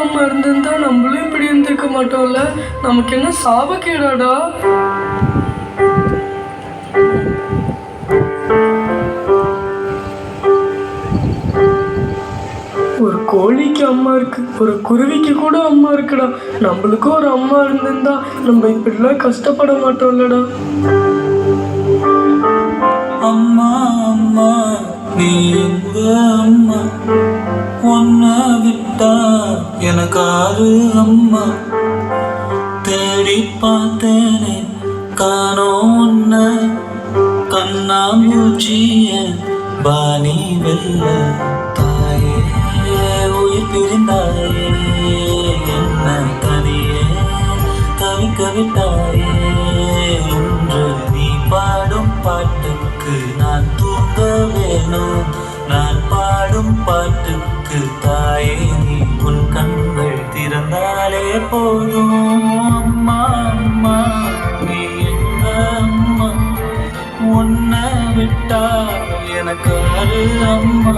அம்மா இருந்திருந்தா நம்மளும் இப்படி இருந்திருக்க மாட்டோம்ல. நமக்கு என்ன சாபக்கேடாடா. ஒரு கோழிக்கு அம்மா இருக்கு, ஒரு குருவிக்கு கூட அம்மா இருக்குடா. நம்மளுக்கும் ஒரு அம்மா இருந்திருந்தா நம்ம இப்படிலாம் கஷ்டப்பட மாட்டோம்லடா. அம்மா அம்மா நீ எங்க அம்மா, உன்னை விட்டா எனக்காரு அம்மா. தேடி பார்த்தேனே காணோம் உன்னை, கண்ணாமூச்சிய பாணி வெல்ல. தாயே உயிர் பிரிந்தாயே, என்ன தனியே தவிக்க விட்டாயே. இன்று நீ பாடும் பாட்டுக்கு நான் தூங்க வேணும், நான் பாடும் பாட்டுக்கு தாயே நீ உன் கண்கள் திறந்தாலே போதும். அம்மா அம்மா நீ எங்க அம்மா, உன்னை விட்டா எனக்கு அரு அம்மா.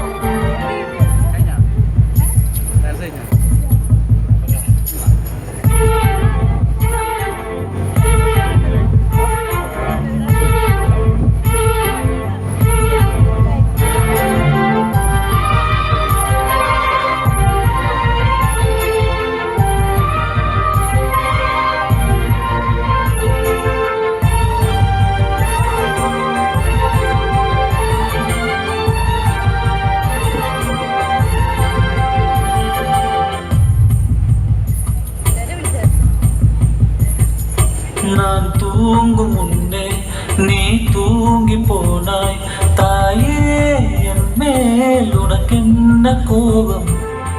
நான் தூங்கும் முன்னே நீ தூங்கி போனாய் தாயே, என் மேல் உனக்கென்ன கோபம்.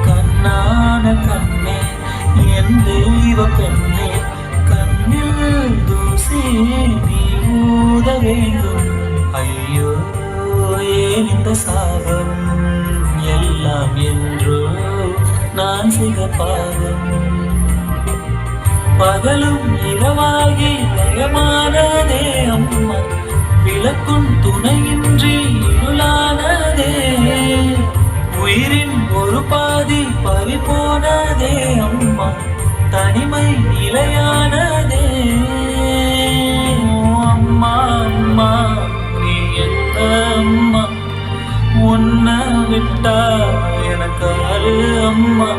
கண்ணான கண்ணே என் தெய்வ பெண்ணே, கண்ணில் தூசி நீ ஊத வேண்டும். ஐயோ ஏன் இந்த சாபம், எல்லாம் என்றோ நான் செய்த பாவம். பகலும் இரவாகி லயமானதே அம்மா, விளக்கும் துணையின்றி இருளானதே. உயிரின் ஒரு பாதி பறி போனதே அம்மா, தனிமை நிலையானதே. அம்மா அம்மா நீ எங்க அம்மா, உன்னை விட்டா எனக்கு அரு அம்மா.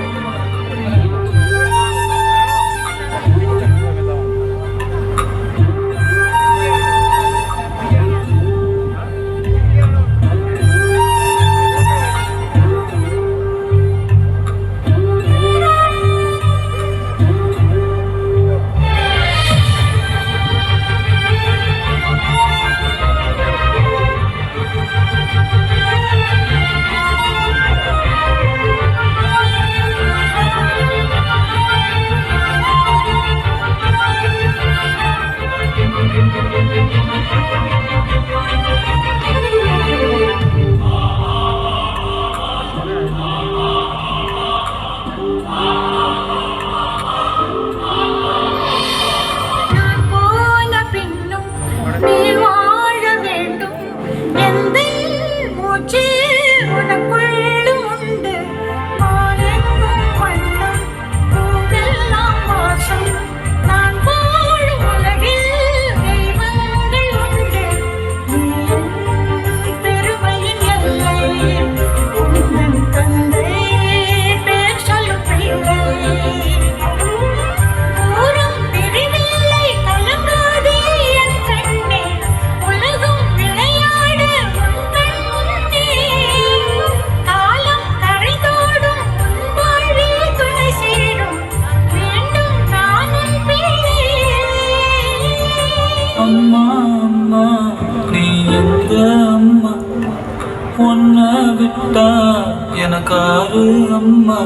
அம்மா அம்மா நீ எங்க அம்மா, உன்னை விட்டா எனக்காரு அம்மா.